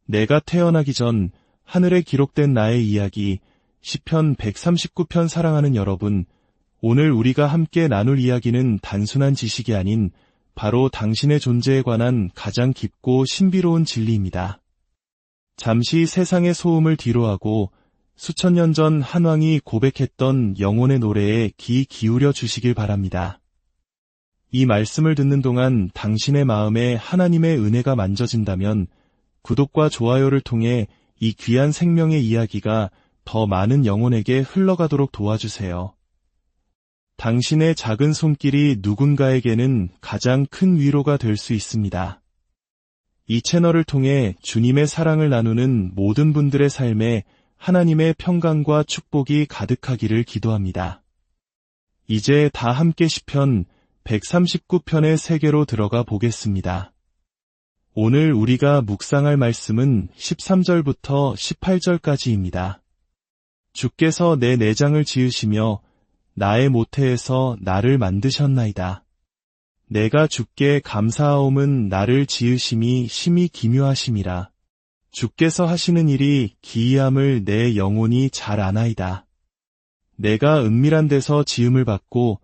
내가 태어나기 전 하늘에 기록된 나의 이야기, 시편 139편 사랑하는 여러분, 오늘 우리가 함께 나눌 이야기는 단순한 지식이 아닌 바로 당신의 존재에 관한 가장 깊고 신비로운 진리입니다. 잠시 세상의 소음을 뒤로하고 수천 년 전 한 왕이 고백했던 영혼의 노래에 귀 기울여 주시길 바랍니다. 이 말씀을 듣는 동안 당신의 마음에 하나님의 은혜가 만져진다면 구독과 좋아요를 통해 이 귀한 생명의 이야기가 더 많은 영혼에게 흘러가도록 도와주세요. 당신의 작은 손길이 누군가에게는 가장 큰 위로가 될 수 있습니다. 이 채널을 통해 주님의 사랑을 나누는 모든 분들의 삶에 하나님의 평강과 축복이 가득하기를 기도합니다. 이제 다 함께 시편 139편의 세계로 들어가 보겠습니다. 오늘 우리가 묵상할 말씀은 13절부터 18절까지입니다. 주께서 내 내장을 지으시며 나의 모태에서 나를 만드셨나이다. 내가 주께 감사하옴은 나를 지으심이 심히 기묘하심이라. 주께서 하시는 일이 기이함을 내 영혼이 잘 아나이다. 내가 은밀한 데서 지음을 받고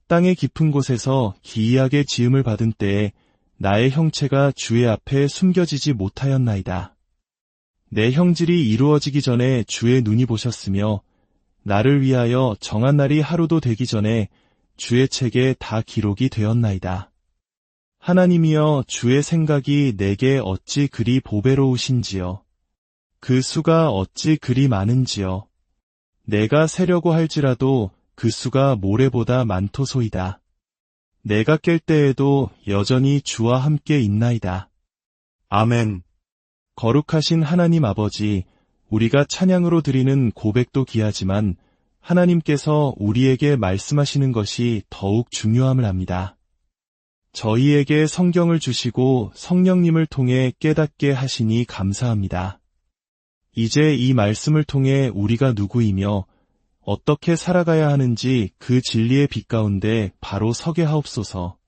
땅의 깊은 곳에서 기이하게 지음을 받은 때에 나의 형체가 주의 앞에 숨겨지지 못하였나이다. 내 형질이 이루어지기 전에 주의 눈이 보셨으며 나를 위하여 정한 날이 하루도 되기 전에 주의 책에 다 기록이 되었나이다. 하나님이여, 주의 생각이 내게 어찌 그리 보배로우신지요. 그 수가 어찌 그리 많은지요. 내가 세려고 할지라도 그 수가 모래보다 많도소이다. 내가 깰 때에도 여전히 주와 함께 있나이다. 아멘. 거룩하신 하나님 아버지, 우리가 찬양으로 드리는 고백도 귀하지만 하나님께서 우리에게 말씀하시는 것이 더욱 중요함을 압니다. 저희에게 성경을 주시고 성령님을 통해 깨닫게 하시니 감사합니다. 이제 이 말씀을 통해 우리가 누구이며 어떻게 살아가야 하는지 그 진리의 빛 가운데 바로 서게 하옵소서.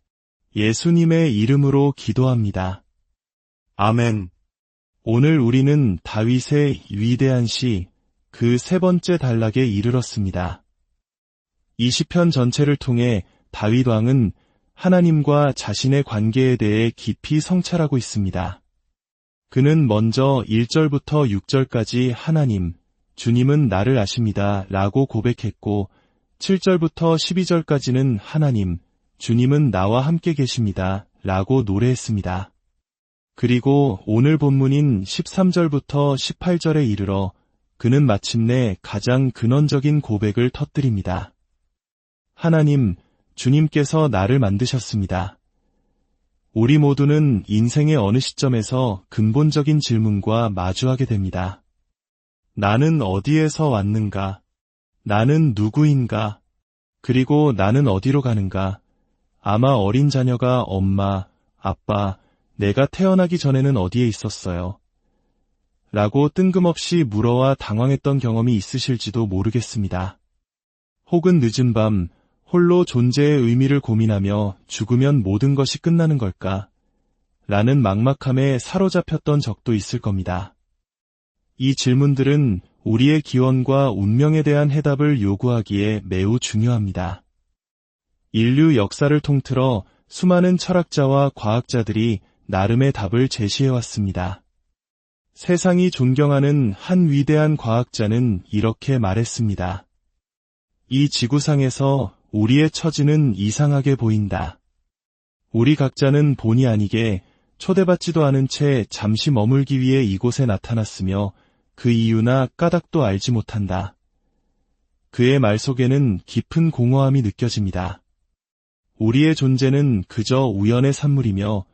예수님의 이름으로 기도합니다. 아멘. 오늘 우리는 다윗의 위대한 시, 그 세 번째 단락에 이르렀습니다. 이 시편 전체를 통해 다윗 왕은 하나님과 자신의 관계에 대해 깊이 성찰하고 있습니다. 그는 먼저 1절부터 6절까지 하나님, 주님은 나를 아십니다 라고 고백했고 7절부터 12절까지는 하나님, 주님은 나와 함께 계십니다 라고 노래했습니다. 그리고 오늘 본문인 13절부터 18절에 이르러 그는 마침내 가장 근원적인 고백을 터뜨립니다. 하나님, 주님께서 나를 만드셨습니다. 우리 모두는 인생의 어느 시점에서 근본적인 질문과 마주하게 됩니다. 나는 어디에서 왔는가? 나는 누구인가? 그리고 나는 어디로 가는가? 아마 어린 자녀가 엄마, 아빠, 내가 태어나기 전에는 어디에 있었어요? 라고 뜬금없이 물어와 당황했던 경험이 있으실지도 모르겠습니다. 혹은 늦은 밤, 홀로 존재의 의미를 고민하며 죽으면 모든 것이 끝나는 걸까? 라는 막막함에 사로잡혔던 적도 있을 겁니다. 이 질문들은 우리의 기원과 운명에 대한 해답을 요구하기에 매우 중요합니다. 인류 역사를 통틀어 수많은 철학자와 과학자들이 나름의 답을 제시해왔습니다. 세상이 존경하는 한 위대한 과학자는 이렇게 말했습니다. 이 지구상에서 우리의 처지는 이상하게 보인다. 우리 각자는 본의 아니게 초대받지도 않은 채 잠시 머물기 위해 이곳에 나타났으며 그 이유나 까닭도 알지 못한다. 그의 말 속에는 깊은 공허함이 느껴집니다. 우리의 존재는 그저 우연의 산물이며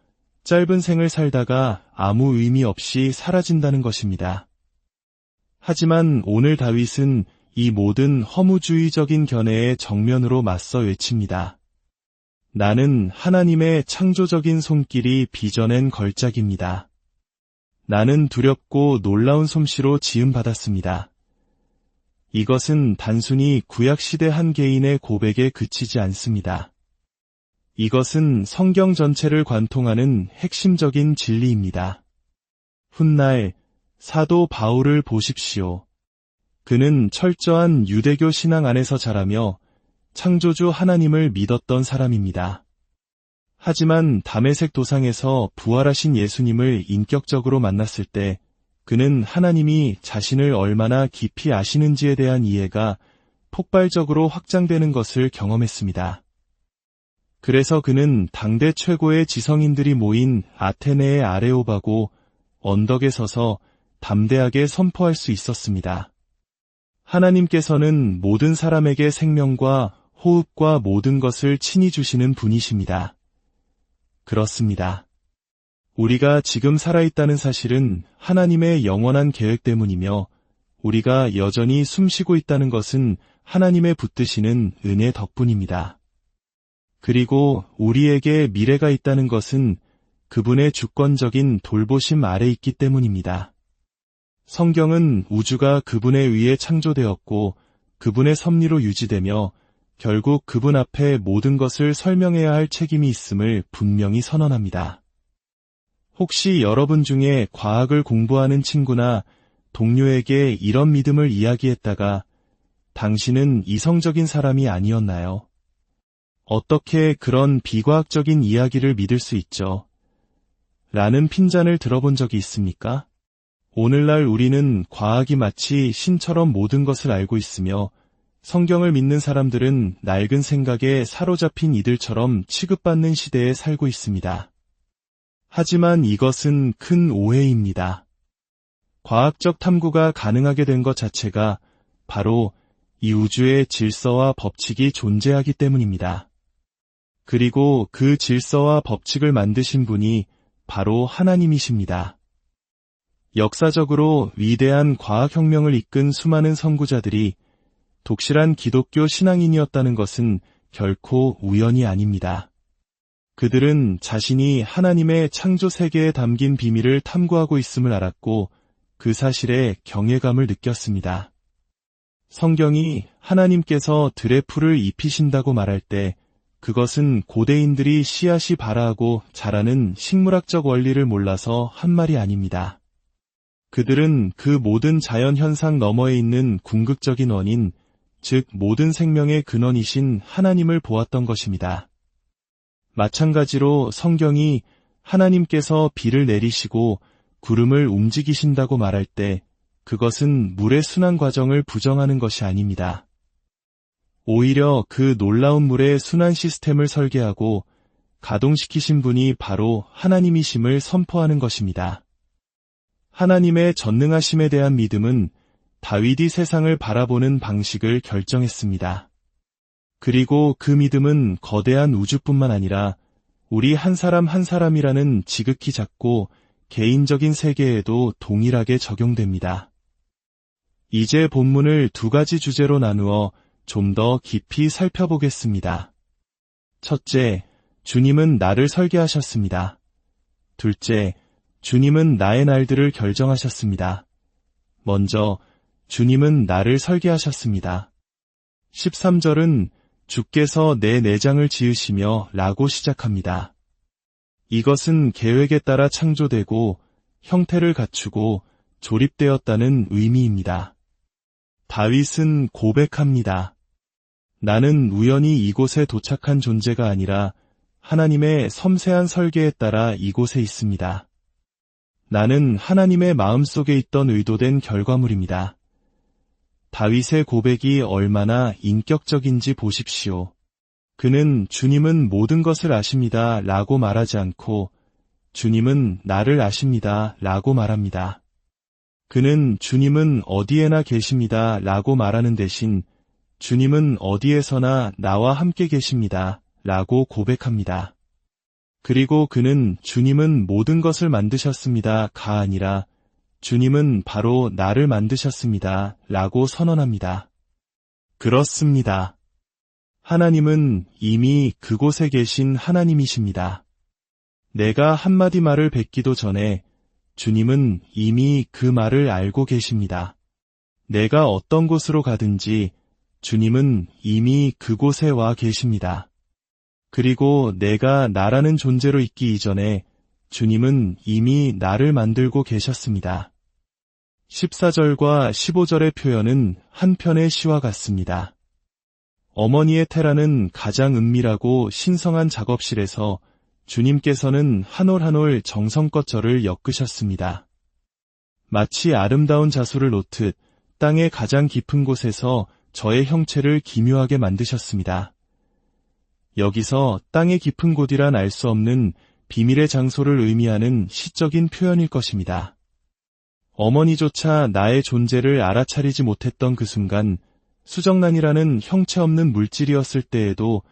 짧은 생을 살다가 아무 의미 없이 사라진다는 것입니다. 하지만 오늘 다윗은 이 모든 허무주의적인 견해에 정면으로 맞서 외칩니다. 나는 하나님의 창조적인 손길이 빚어낸 걸작입니다. 나는 두렵고 놀라운 솜씨로 지음받았습니다. 이것은 단순히 구약시대 한 개인의 고백에 그치지 않습니다. 이것은 성경 전체를 관통하는 핵심적인 진리입니다. 훗날 사도 바울을 보십시오. 그는 철저한 유대교 신앙 안에서 자라며 창조주 하나님을 믿었던 사람입니다. 하지만 다메섹 도상에서 부활하신 예수님을 인격적으로 만났을 때 그는 하나님이 자신을 얼마나 깊이 아시는지에 대한 이해가 폭발적으로 확장되는 것을 경험했습니다. 그래서 그는 당대 최고의 지성인들이 모인 아테네의 아레오바고 언덕에 서서 담대하게 선포할 수 있었습니다. 하나님께서는 모든 사람에게 생명과 호흡과 모든 것을 친히 주시는 분이십니다. 그렇습니다. 우리가 지금 살아있다는 사실은 하나님의 영원한 계획 때문이며 우리가 여전히 숨쉬고 있다는 것은 하나님의 붙드시는 은혜 덕분입니다. 그리고 우리에게 미래가 있다는 것은 그분의 주권적인 돌보심 아래 있기 때문입니다. 성경은 우주가 그분에 의해 창조되었고 그분의 섭리로 유지되며 결국 그분 앞에 모든 것을 설명해야 할 책임이 있음을 분명히 선언합니다. 혹시 여러분 중에 과학을 공부하는 친구나 동료에게 이런 믿음을 이야기했다가 당신은 이성적인 사람이 아니었나요? 어떻게 그런 비과학적인 이야기를 믿을 수 있죠? 라는 핀잔을 들어본 적이 있습니까? 오늘날 우리는 과학이 마치 신처럼 모든 것을 알고 있으며 성경을 믿는 사람들은 낡은 생각에 사로잡힌 이들처럼 취급받는 시대에 살고 있습니다. 하지만 이것은 큰 오해입니다. 과학적 탐구가 가능하게 된 것 자체가 바로 이 우주의 질서와 법칙이 존재하기 때문입니다. 그리고 그 질서와 법칙을 만드신 분이 바로 하나님이십니다. 역사적으로 위대한 과학혁명을 이끈 수많은 선구자들이 독실한 기독교 신앙인이었다는 것은 결코 우연이 아닙니다. 그들은 자신이 하나님의 창조 세계에 담긴 비밀을 탐구하고 있음을 알았고 그 사실에 경외감을 느꼈습니다. 성경이 하나님께서 들의 풀을 입히신다고 말할 때 그것은 고대인들이 씨앗이 발아하고 자라는 식물학적 원리를 몰라서 한 말이 아닙니다. 그들은 그 모든 자연 현상 너머에 있는 궁극적인 원인, 즉 모든 생명의 근원이신 하나님을 보았던 것입니다. 마찬가지로 성경이 하나님께서 비를 내리시고 구름을 움직이신다고 말할 때 그것은 물의 순환 과정을 부정하는 것이 아닙니다. 오히려 그 놀라운 물의 순환 시스템을 설계하고 가동시키신 분이 바로 하나님이심을 선포하는 것입니다. 하나님의 전능하심에 대한 믿음은 다윗이 세상을 바라보는 방식을 결정했습니다. 그리고 그 믿음은 거대한 우주뿐만 아니라 우리 한 사람 한 사람이라는 지극히 작고 개인적인 세계에도 동일하게 적용됩니다. 이제 본문을 두 가지 주제로 나누어 좀 더 깊이 살펴보겠습니다. 첫째, 주님은 나를 설계하셨습니다. 둘째, 주님은 나의 날들을 결정하셨습니다. 먼저, 주님은 나를 설계하셨습니다. 13절은 주께서 내 내장을 지으시며 라고 시작합니다. 이것은 계획에 따라 창조되고 형태를 갖추고 조립되었다는 의미입니다. 다윗은 고백합니다. 나는 우연히 이곳에 도착한 존재가 아니라 하나님의 섬세한 설계에 따라 이곳에 있습니다. 나는 하나님의 마음속에 있던 의도된 결과물입니다. 다윗의 고백이 얼마나 인격적인지 보십시오. 그는 주님은 모든 것을 아십니다 라고 말하지 않고 주님은 나를 아십니다 라고 말합니다. 그는 주님은 어디에나 계십니다 라고 말하는 대신 주님은 어디에서나 나와 함께 계십니다 라고 고백합니다. 그리고 그는 주님은 모든 것을 만드셨습니다가 아니라 주님은 바로 나를 만드셨습니다 라고 선언합니다. 그렇습니다. 하나님은 이미 그곳에 계신 하나님이십니다. 내가 한마디 말을 뱉기도 전에 주님은 이미 그 말을 알고 계십니다. 내가 어떤 곳으로 가든지 주님은 이미 그곳에 와 계십니다. 그리고 내가 나라는 존재로 있기 이전에 주님은 이미 나를 만들고 계셨습니다. 14절과 15절의 표현은 한편의 시와 같습니다. 어머니의 테라는 가장 은밀하고 신성한 작업실에서 주님께서는 한 올 한 올 정성껏 저를 엮으셨습니다. 마치 아름다운 자수를 놓듯 땅의 가장 깊은 곳에서 저의 형체를 기묘하게 만드셨습니다. 여기서 땅의 깊은 곳이란 알 수 없는 비밀의 장소를 의미하는 시적인 표현일 것입니다. 어머니조차 나의 존재를 알아차리지 못했던 그 순간, 수정란이라는 형체 없는 물질이었을 때에도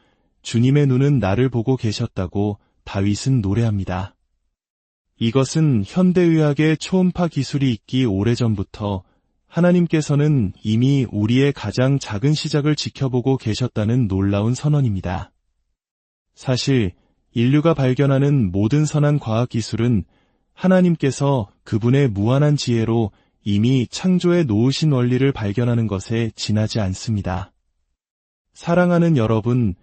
주님의 눈은 나를 보고 계셨다고 다윗은 노래합니다. 이것은 현대의학의 초음파 기술이 있기 오래전부터 하나님께서는 이미 우리의 가장 작은 시작을 지켜보고 계셨다는 놀라운 선언입니다. 사실 인류가 발견하는 모든 선한 과학 기술은 하나님께서 그분의 무한한 지혜로 이미 창조에 놓으신 원리를 발견하는 것에 지나지 않습니다. 사랑하는 여러분,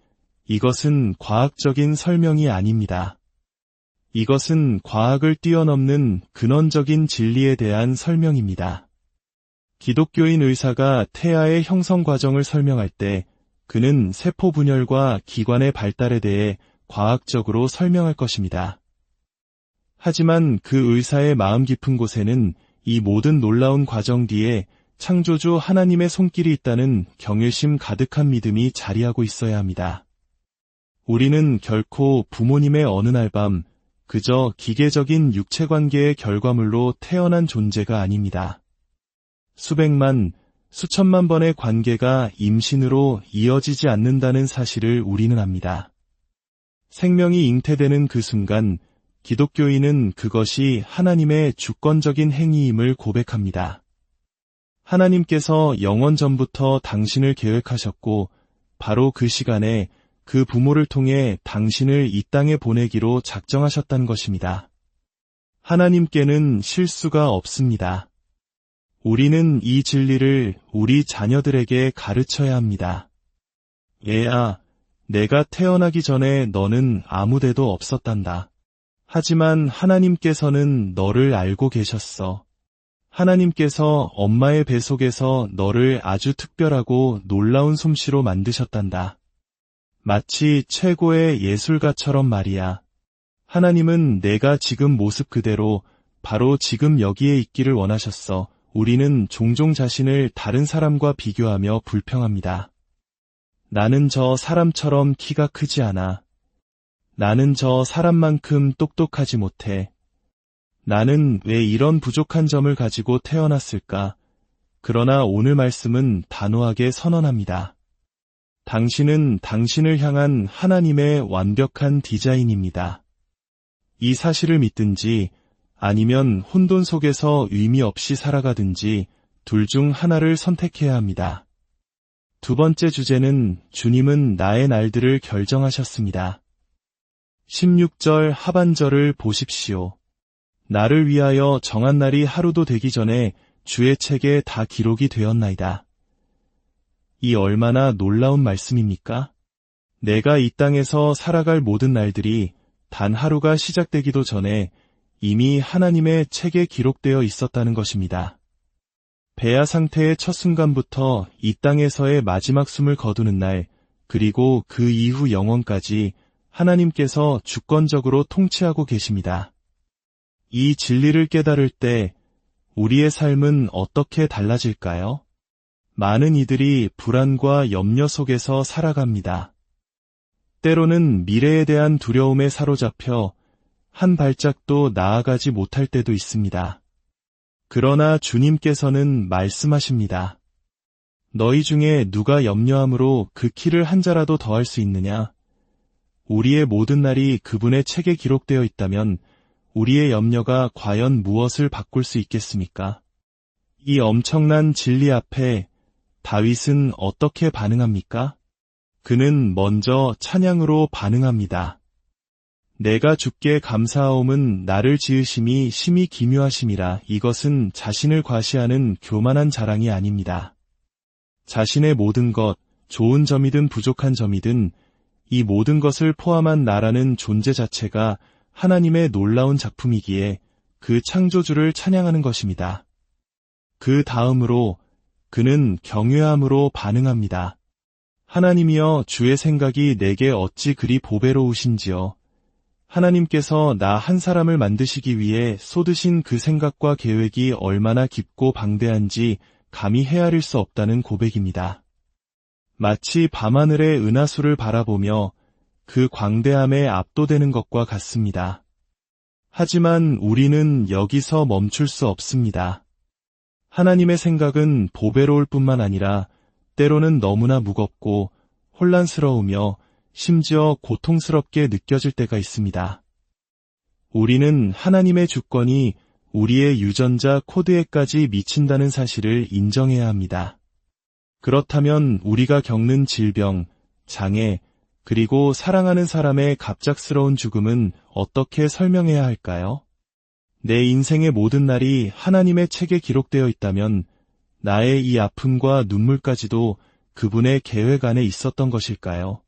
이것은 과학적인 설명이 아닙니다. 이것은 과학을 뛰어넘는 근원적인 진리에 대한 설명입니다. 기독교인 의사가 태아의 형성 과정을 설명할 때 그는 세포 분열과 기관의 발달에 대해 과학적으로 설명할 것입니다. 하지만 그 의사의 마음 깊은 곳에는 이 모든 놀라운 과정 뒤에 창조주 하나님의 손길이 있다는 경외심 가득한 믿음이 자리하고 있어야 합니다. 우리는 결코 부모님의 어느 날 밤 그저 기계적인 육체관계의 결과물로 태어난 존재가 아닙니다. 수백만, 수천만 번의 관계가 임신으로 이어지지 않는다는 사실을 우리는 압니다. 생명이 잉태되는 그 순간 기독교인은 그것이 하나님의 주권적인 행위임을 고백합니다. 하나님께서 영원 전부터 당신을 계획하셨고 바로 그 시간에 그 부모를 통해 당신을 이 땅에 보내기로 작정하셨다는 것입니다. 하나님께는 실수가 없습니다. 우리는 이 진리를 우리 자녀들에게 가르쳐야 합니다. 얘야, 내가 태어나기 전에 너는 아무데도 없었단다. 하지만 하나님께서는 너를 알고 계셨어. 하나님께서 엄마의 배 속에서 너를 아주 특별하고 놀라운 솜씨로 만드셨단다. 마치 최고의 예술가처럼 말이야. 하나님은 내가 지금 모습 그대로 바로 지금 여기에 있기를 원하셨어. 우리는 종종 자신을 다른 사람과 비교하며 불평합니다. 나는 저 사람처럼 키가 크지 않아. 나는 저 사람만큼 똑똑하지 못해. 나는 왜 이런 부족한 점을 가지고 태어났을까? 그러나 오늘 말씀은 단호하게 선언합니다. 당신은 당신을 향한 하나님의 완벽한 디자인입니다. 이 사실을 믿든지 아니면 혼돈 속에서 의미 없이 살아가든지 둘 중 하나를 선택해야 합니다. 두 번째 주제는 주님은 나의 날들을 결정하셨습니다. 16절 하반절을 보십시오. 나를 위하여 정한 날이 하루도 되기 전에 주의 책에 다 기록이 되었나이다. 이 얼마나 놀라운 말씀입니까? 내가 이 땅에서 살아갈 모든 날들이 단 하루가 시작되기도 전에 이미 하나님의 책에 기록되어 있었다는 것입니다. 배아 상태의 첫 순간부터 이 땅에서의 마지막 숨을 거두는 날, 그리고 그 이후 영원까지 하나님께서 주권적으로 통치하고 계십니다. 이 진리를 깨달을 때 우리의 삶은 어떻게 달라질까요? 많은 이들이 불안과 염려 속에서 살아갑니다. 때로는 미래에 대한 두려움에 사로잡혀 한 발짝도 나아가지 못할 때도 있습니다. 그러나 주님께서는 말씀하십니다. 너희 중에 누가 염려함으로 그 키를 한 자라도 더할 수 있느냐? 우리의 모든 날이 그분의 책에 기록되어 있다면 우리의 염려가 과연 무엇을 바꿀 수 있겠습니까? 이 엄청난 진리 앞에 다윗은 어떻게 반응합니까? 그는 먼저 찬양으로 반응합니다. 내가 주께 감사하옴은 나를 지으심이 심히 기묘하심이라. 이것은 자신을 과시하는 교만한 자랑이 아닙니다. 자신의 모든 것, 좋은 점이든 부족한 점이든 이 모든 것을 포함한 나라는 존재 자체가 하나님의 놀라운 작품이기에 그 창조주를 찬양하는 것입니다. 그 다음으로 그는 경외함으로 반응합니다. 하나님이여, 주의 생각이 내게 어찌 그리 보배로우신지요. 하나님께서 나 한 사람을 만드시기 위해 쏟으신 그 생각과 계획이 얼마나 깊고 방대한지 감히 헤아릴 수 없다는 고백입니다. 마치 밤하늘의 은하수를 바라보며 그 광대함에 압도되는 것과 같습니다. 하지만 우리는 여기서 멈출 수 없습니다. 하나님의 생각은 보배로울 뿐만 아니라 때로는 너무나 무겁고 혼란스러우며 심지어 고통스럽게 느껴질 때가 있습니다. 우리는 하나님의 주권이 우리의 유전자 코드에까지 미친다는 사실을 인정해야 합니다. 그렇다면 우리가 겪는 질병, 장애, 그리고 사랑하는 사람의 갑작스러운 죽음은 어떻게 설명해야 할까요? 내 인생의 모든 날이 하나님의 책에 기록되어 있다면 나의 이 아픔과 눈물까지도 그분의 계획 안에 있었던 것일까요?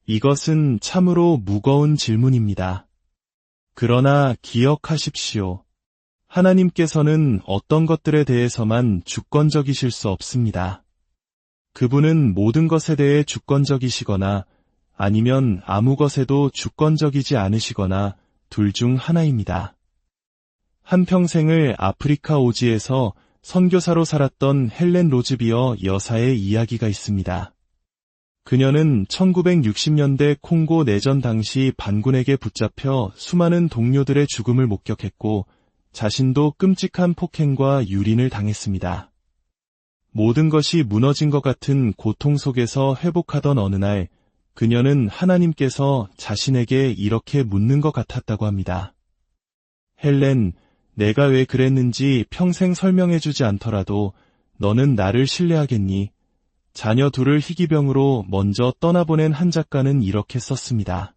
이것은 참으로 무거운 질문입니다. 그러나 기억하십시오. 하나님께서는 어떤 것들에 대해서만 주권적이실 수 없습니다. 그분은 모든 것에 대해 주권적이시거나 아니면 아무 것에도 주권적이지 않으시거나 둘 중 하나입니다. 한평생을 아프리카 오지에서 선교사로 살았던 헬렌 로즈비어 여사의 이야기가 있습니다. 그녀는 1960년대 콩고 내전 당시 반군에게 붙잡혀 수많은 동료들의 죽음을 목격했고 자신도 끔찍한 폭행과 유린을 당했습니다. 모든 것이 무너진 것 같은 고통 속에서 회복하던 어느 날 그녀는 하나님께서 자신에게 이렇게 묻는 것 같았다고 합니다. 헬렌, 내가 왜 그랬는지 평생 설명해주지 않더라도 너는 나를 신뢰하겠니? 자녀 둘을 희귀병으로 먼저 떠나보낸 한 작가는 이렇게 썼습니다.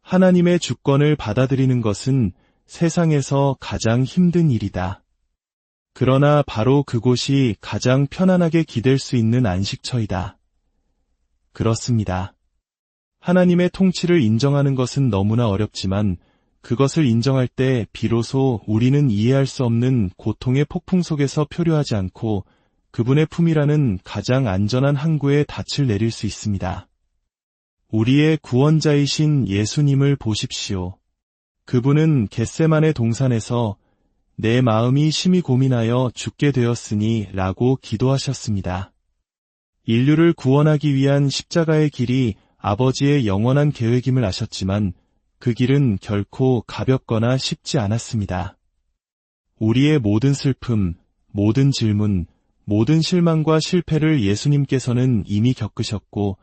하나님의 주권을 받아들이는 것은 세상에서 가장 힘든 일이다. 그러나 바로 그곳이 가장 편안하게 기댈 수 있는 안식처이다. 그렇습니다. 하나님의 통치를 인정하는 것은 너무나 어렵지만 그것을 인정할 때 비로소 우리는 이해할 수 없는 고통의 폭풍 속에서 표류하지 않고 그분의 품이라는 가장 안전한 항구에 닻을 내릴 수 있습니다. 우리의 구원자이신 예수님을 보십시오. 그분은 겟세마네 동산에서 내 마음이 심히 고민하여 죽게 되었으니 라고 기도하셨습니다. 인류를 구원하기 위한 십자가의 길이 아버지의 영원한 계획임을 아셨지만 그 길은 결코 가볍거나 쉽지 않았습니다. 우리의 모든 슬픔, 모든 질문, 모든 실망과 실패를 예수님께서는 이미 겪으셨고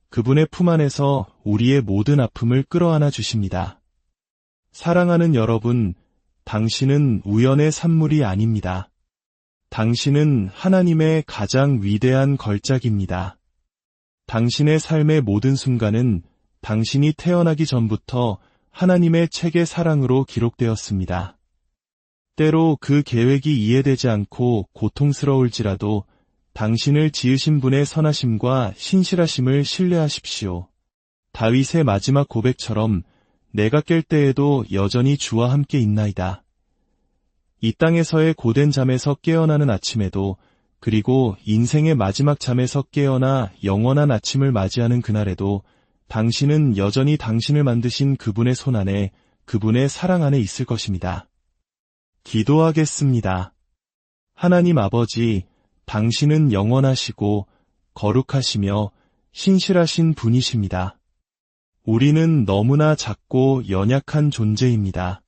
그분의 품 안에서 우리의 모든 아픔을 끌어안아 주십니다. 사랑하는 여러분, 당신은 우연의 산물이 아닙니다. 당신은 하나님의 가장 위대한 걸작입니다. 당신의 삶의 모든 순간은 당신이 태어나기 전부터 하나님의 책의 사랑으로 기록되었습니다. 때로 그 계획이 이해되지 않고 고통스러울지라도 당신을 지으신 분의 선하심과 신실하심을 신뢰하십시오. 다윗의 마지막 고백처럼 내가 깰 때에도 여전히 주와 함께 있나이다. 이 땅에서의 고된 잠에서 깨어나는 아침에도 그리고 인생의 마지막 잠에서 깨어나 영원한 아침을 맞이하는 그날에도 당신은 여전히 당신을 만드신 그분의 손 안에 그분의 사랑 안에 있을 것입니다. 기도하겠습니다. 하나님 아버지, 당신은 영원하시고 거룩하시며 신실하신 분이십니다. 우리는 너무나 작고 연약한 존재입니다.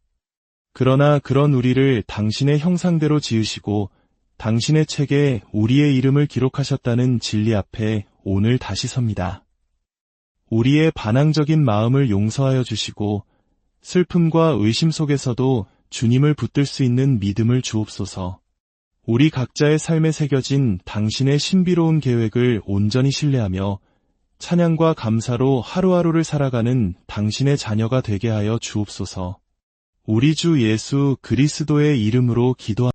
그러나 그런 우리를 당신의 형상대로 지으시고 당신의 책에 우리의 이름을 기록하셨다는 진리 앞에 오늘 다시 섭니다. 우리의 반항적인 마음을 용서하여 주시고 슬픔과 의심 속에서도 주님을 붙들 수 있는 믿음을 주옵소서. 우리 각자의 삶에 새겨진 당신의 신비로운 계획을 온전히 신뢰하며 찬양과 감사로 하루하루를 살아가는 당신의 자녀가 되게 하여 주옵소서. 우리 주 예수 그리스도의 이름으로 기도합니다.